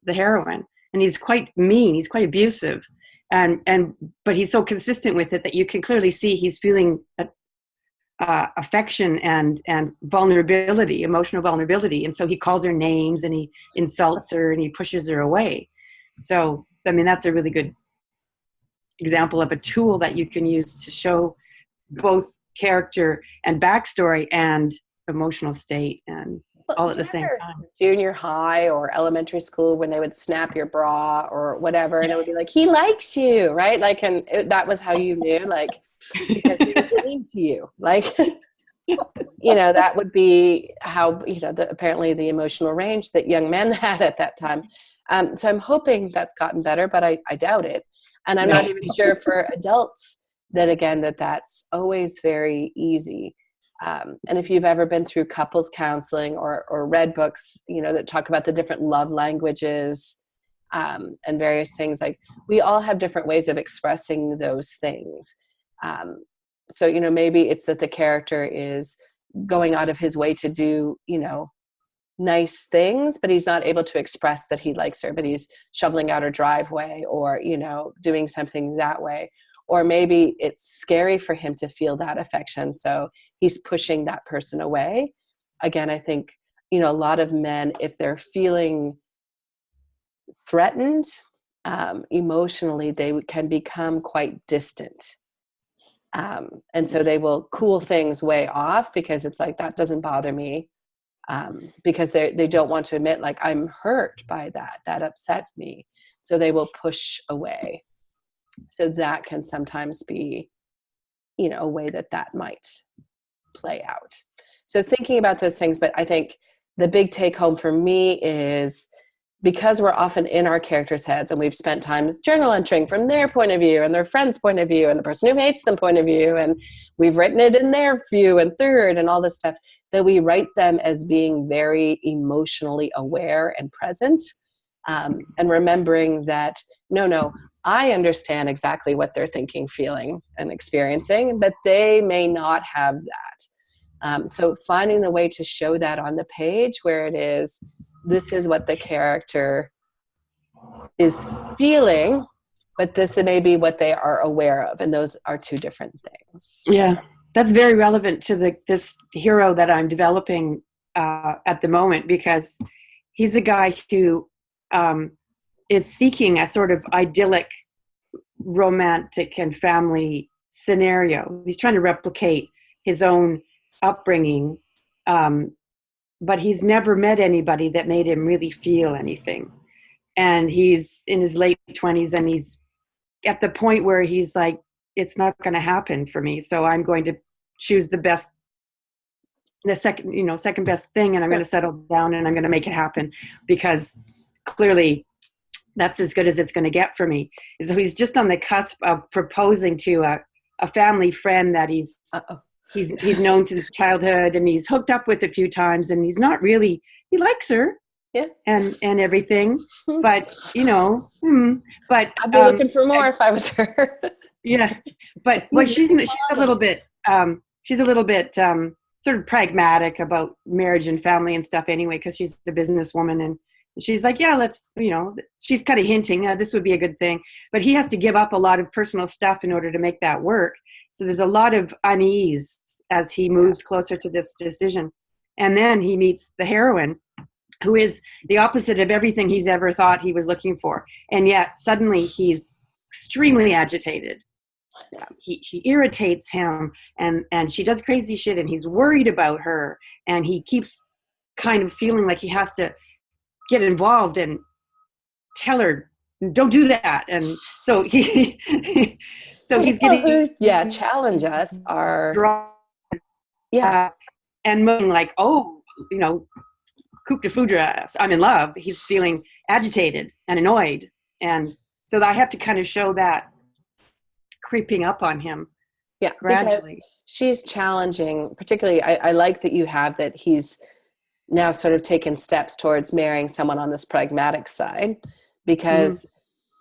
heroine. And he's quite mean, he's quite abusive. But he's so consistent with it that you can clearly see he's feeling affection and vulnerability, emotional vulnerability. And so he calls her names and he insults her and he pushes her away. So, I mean, that's a really good example of a tool that you can use to show both character and backstory and emotional state and all at the same time. Junior high or elementary school when they would snap your bra or whatever, and it would be like, he likes you, right? Like, that was how you knew, like, because he was mean to you. Like, that would be how, apparently the emotional range that young men had at that time. So I'm hoping that's gotten better, but I doubt it. And I'm not even sure for adults that's always very easy. And if you've ever been through couples counseling or read books, that talk about the different love languages and various things, like we all have different ways of expressing those things. So, maybe it's that the character is going out of his way to do, nice things, but he's not able to express that he likes her, but he's shoveling out her driveway or, doing something that way. Or maybe it's scary for him to feel that affection. So he's pushing that person away. Again, I think, a lot of men, if they're feeling threatened emotionally, they can become quite distant. And so they will cool things way off because it's like, that doesn't bother me. Because they don't want to admit, like, I'm hurt by that upset me. So they will push away. So that can sometimes be, a way that might play out. So thinking about those things, but I think the big take home for me is, because we're often in our characters' heads and we've spent time journal entering from their point of view and their friend's point of view and the person who hates them point of view, and we've written it in their view and third and all this stuff, that we write them as being very emotionally aware and present, and remembering that, no, I understand exactly what they're thinking, feeling, and experiencing, but they may not have that. So finding the way to show that on the page where it is, this is what the character is feeling, but this may be what they are aware of. And those are two different things. Yeah, that's very relevant to this hero that I'm developing at the moment, because he's a guy who is seeking a sort of idyllic, romantic and family scenario. He's trying to replicate his own upbringing, but he's never met anybody that made him really feel anything. And he's in his late 20s, and he's at the point where he's like, it's not going to happen for me, so I'm going to choose the second best thing, and I'm going to settle down and I'm going to make it happen, because clearly that's as good as it's going to get for me. So he's just on the cusp of proposing to a family friend that he's known since childhood, and he's hooked up with a few times, and he's not really, he likes her. Yeah. And everything, but but I'd be looking for more if I was her. Yeah, but well, she's a little bit sort of pragmatic about marriage and family and stuff anyway, because she's a businesswoman, and she's like, yeah, let's, she's kind of hinting this would be a good thing, but he has to give up a lot of personal stuff in order to make that work. So there's a lot of unease as he moves closer to this decision, and then he meets the heroine, who is the opposite of everything he's ever thought he was looking for. And yet suddenly he's extremely agitated. She irritates him, and she does crazy shit, and he's worried about her, and he keeps kind of feeling like he has to get involved and tell her, don't do that. And so he's getting who challenge us are and moaning like, oh, coup de foudre, I'm in love. He's feeling agitated and annoyed. And so I have to kind of show that creeping up on him gradually. Because she's challenging, particularly, I like that you have that he's now sort of taken steps towards marrying someone on this pragmatic side, because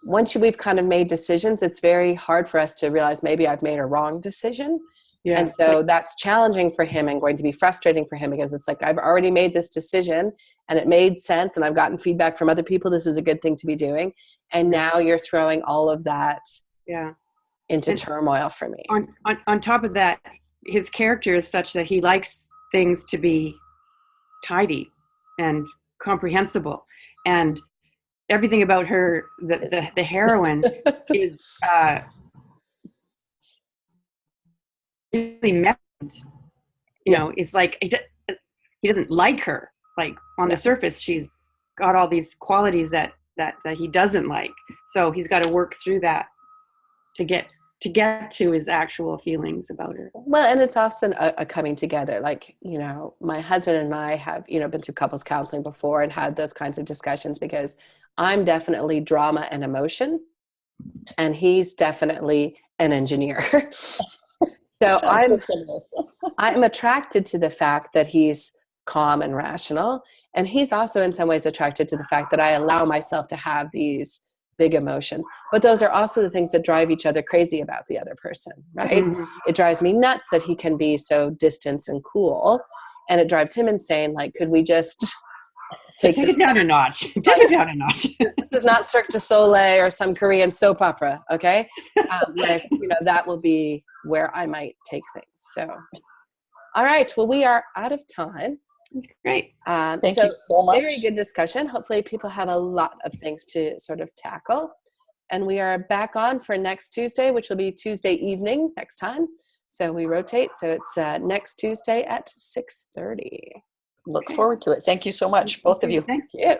once we've kind of made decisions, it's very hard for us to realize maybe I've made a wrong decision. Yeah, and so that's challenging for him and going to be frustrating for him, because it's like, I've already made this decision and it made sense, and I've gotten feedback from other people, this is a good thing to be doing. And now you're throwing all of that into turmoil for me. On top of that, his character is such that he likes things to be tidy and comprehensible. And everything about her, the heroine, is really messed. It's like he doesn't like her. Like on the surface, she's got all these qualities that he doesn't like. So he's got to work through that to get to his actual feelings about her. Well, and it's often a coming together. Like, my husband and I have, been through couples counseling before and had those kinds of discussions, because I'm definitely drama and emotion, and he's definitely an engineer. So I'm attracted to the fact that he's calm and rational. And he's also in some ways attracted to the fact that I allow myself to have these big emotions. But those are also the things that drive each other crazy about the other person, right? Mm-hmm. It drives me nuts that he can be so distant and cool. And it drives him insane. Like, could we just take it down a notch? Take it down a notch. This is not Cirque du Soleil or some Korean soap opera, okay? That will be where I might take things. So, all right. Well, we are out of time. That's great. Thank you so much. Very good discussion. Hopefully people have a lot of things to sort of tackle. And we are back on for next Tuesday, which will be Tuesday evening next time. So we rotate. So it's next Tuesday at 6:30. Look forward to it. Thank you so much, both of you. Thank you.